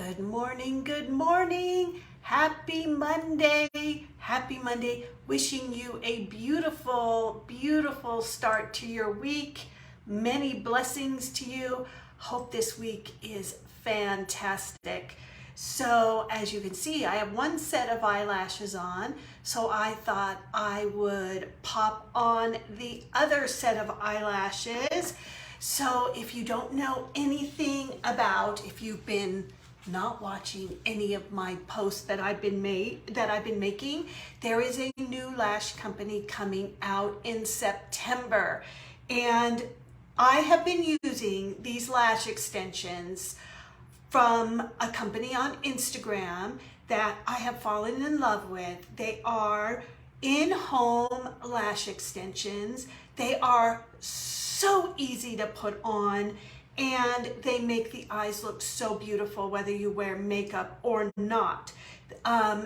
Good morning, good morning. Happy Monday. Happy Monday. Wishing you a beautiful, beautiful start to your week. Many blessings to you. Hope this week is fantastic. So as you can see, I have one set of eyelashes on, so I thought I would pop on the other set of eyelashes. So if you don't know anything about, if you've been not watching any of my posts that I've been making, there is a new lash company coming out in September. And I have been using these lash extensions from a company on Instagram that I have fallen in love with. They are in-home lash extensions. They are so easy to put on, and they make the eyes look so beautiful whether you wear makeup or not.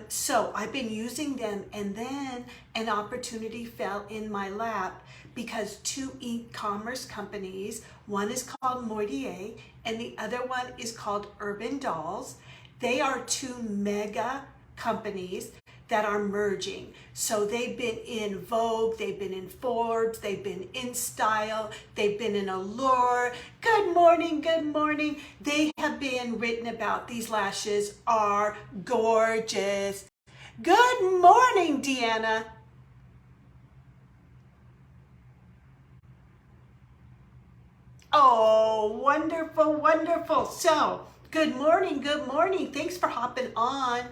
So I've been using them, and then an opportunity fell in my lap because two e-commerce companies, one is called Moitié and the other one is called Urban Dolls. They are two mega companies that are merging. So they've been in Vogue, they've been in Forbes, they've been in Style, they've been in Allure. Good morning, good morning. They have been written about. These lashes are gorgeous. Good morning, Deanna. Oh, wonderful, wonderful. So, good morning, good morning. Thanks for hopping on.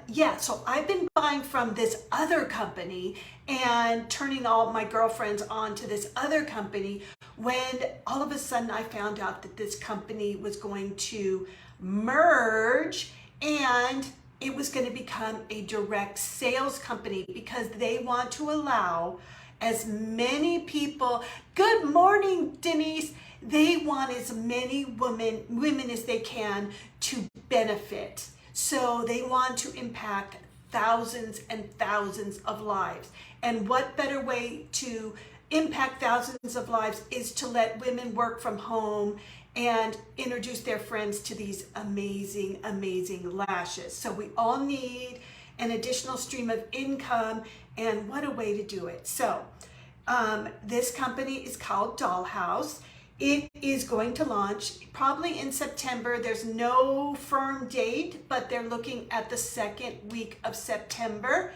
Yeah, so I've been buying from this other company and turning all my girlfriends on to this other company when all of a sudden I found out that this company was going to merge and it was going to become a direct sales company because they want to allow as many people. Good morning, Denise. They want as many women as they can to benefit. So they want to impact thousands and thousands of lives. And what better way to impact thousands of lives is to let women work from home and introduce their friends to these amazing, amazing lashes. So we all need an additional stream of income, and what a way to do it. So this company is called Dollhouse. It is going to launch probably in September. There's no firm date, but they're looking at the second week of September.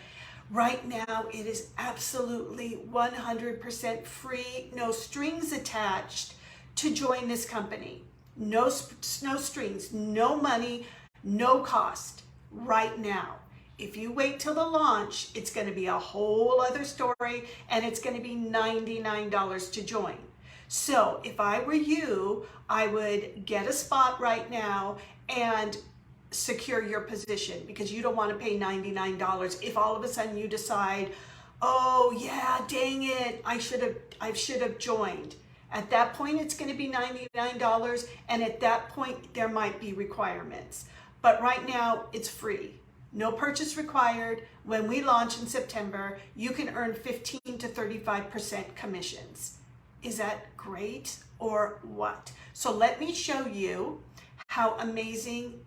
Right now, it is absolutely 100% free, no strings attached to join this company. No strings, no money, no cost right now. If you wait till the launch, it's going to be a whole other story, and it's going to be $99 to join. So if I were you, I would get a spot right now and secure your position, because you don't want to pay $99 if all of a sudden you decide, oh yeah, dang it, I should have joined. At that point, it's going to be $99, and at that point, there might be requirements. But right now, it's free. No purchase required. When we launch in September, you can earn 15 to 35% commissions. Is that great or what? So let me show you how amazing.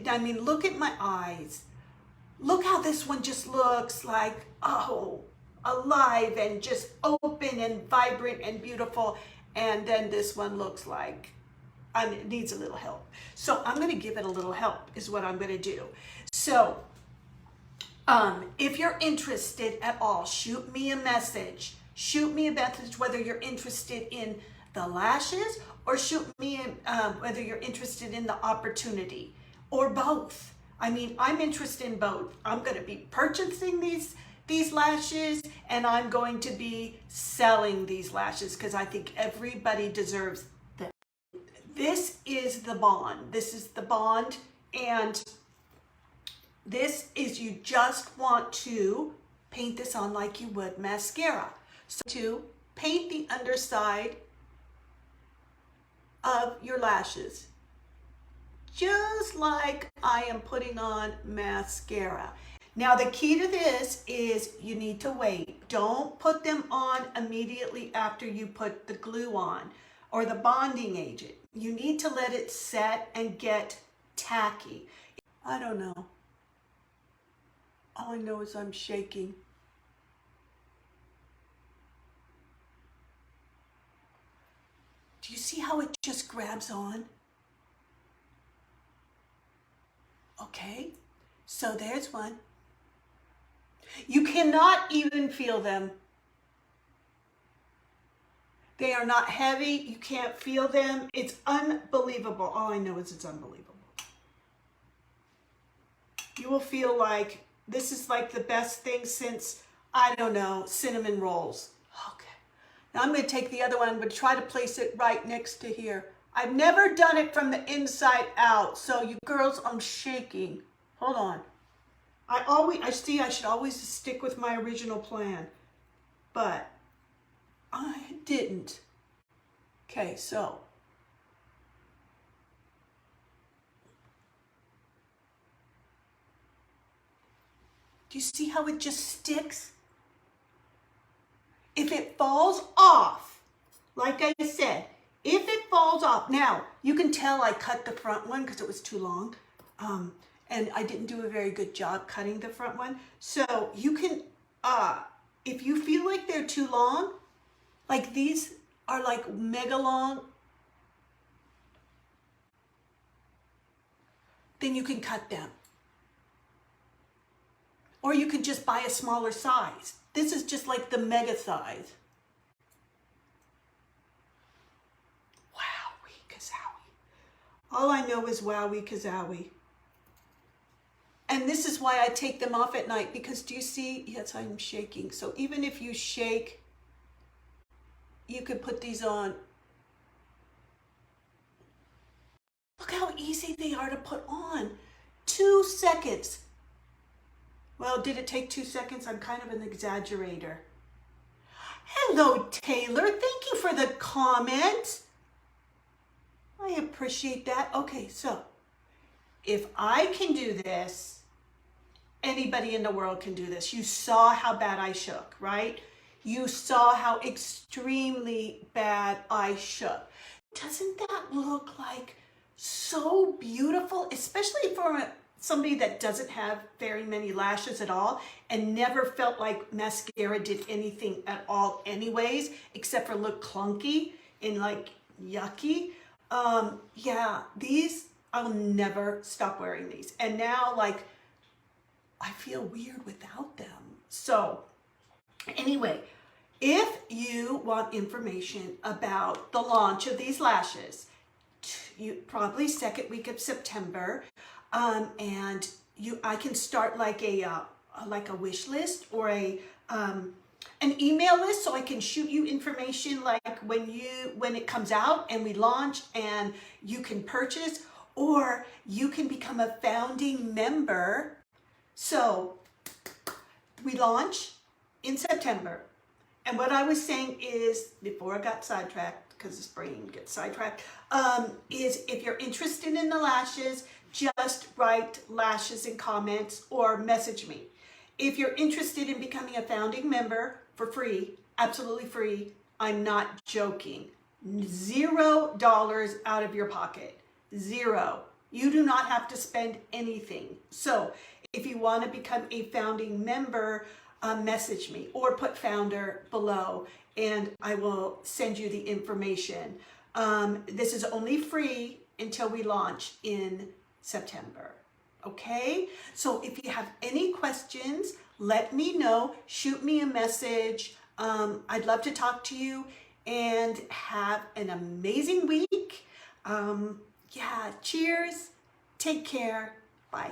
I mean, look at my eyes. Look how this one just looks like, oh, alive and just open and vibrant and beautiful. And then this one looks like it needs a little help. So I'm going to give it a little help is what I'm going to do. So if you're interested at all, shoot me a message. Shoot me a message whether you're interested in the lashes, or shoot me whether you're interested in the opportunity, or both. I mean, I'm interested in both. I'm going to be purchasing these lashes, and I'm going to be selling these lashes because I think everybody deserves them. This is the bond. This is the bond, and this is, you just want to paint this on like you would mascara. So to paint the underside of your lashes, just like I am putting on mascara. Now the key to this is you need to wait. Don't put them on immediately after you put the glue on or the bonding agent. You need to let it set and get tacky. I don't know. All I know is I'm shaking. Do you see how it just grabs on? Okay, so there's one. You cannot even feel them. They are not heavy. You can't feel them. It's unbelievable. All I know is it's unbelievable. You will feel like this is like the best thing since, I don't know, cinnamon rolls. Okay. Now I'm going to take the other one. I'm going to try to place it right next to here. I've never done it from the inside out. So you girls, I'm shaking. Hold on. I should always stick with my original plan, but I didn't. Okay, so do you see how it just sticks? If it falls off, like I said, if it falls off, now you can tell I cut the front one because it was too long. And I didn't do a very good job cutting the front one. So you can, if you feel like they're too long, like these are like mega long, then you can cut them. Or you could just buy a smaller size. This is just like the mega size. Wowie kazowie. All I know is wowie kazowie. And this is why I take them off at night, because do you see? Yes, I'm shaking. So even if you shake, you could put these on. Look how easy they are to put on. 2 seconds. Well, did it take 2 seconds? I'm kind of an exaggerator. Hello, Taylor. Thank you for the comment. I appreciate that. Okay, so if I can do this, anybody in the world can do this. You saw how bad I shook, right? You saw how extremely bad I shook. Doesn't that look like so beautiful, especially for somebody that doesn't have very many lashes at all and never felt like mascara did anything at all anyways, except for look clunky and like yucky. Yeah, these, I'll never stop wearing these. And now like, I feel weird without them. So anyway, if you want information about the launch of these lashes, probably second week of September, and I can start like a wish list or an email list, so I can shoot you information like when it comes out and we launch and you can purchase, or you can become a founding member. So we launch in September. And what I was saying is, before I got sidetracked, because this brain gets sidetracked, is if you're interested in the lashes, just write lashes in comments or message me. If you're interested in becoming a founding member for free, absolutely free, I'm not joking, $0 out of your pocket, 0. You do not have to spend anything. So if you want to become a founding member, message me or put founder below and I will send you the information. This is only free until we launch in September. Okay, so if you have any questions, let me know, shoot me a message. I'd love to talk to you, and have an amazing week. Yeah, cheers, take care, bye.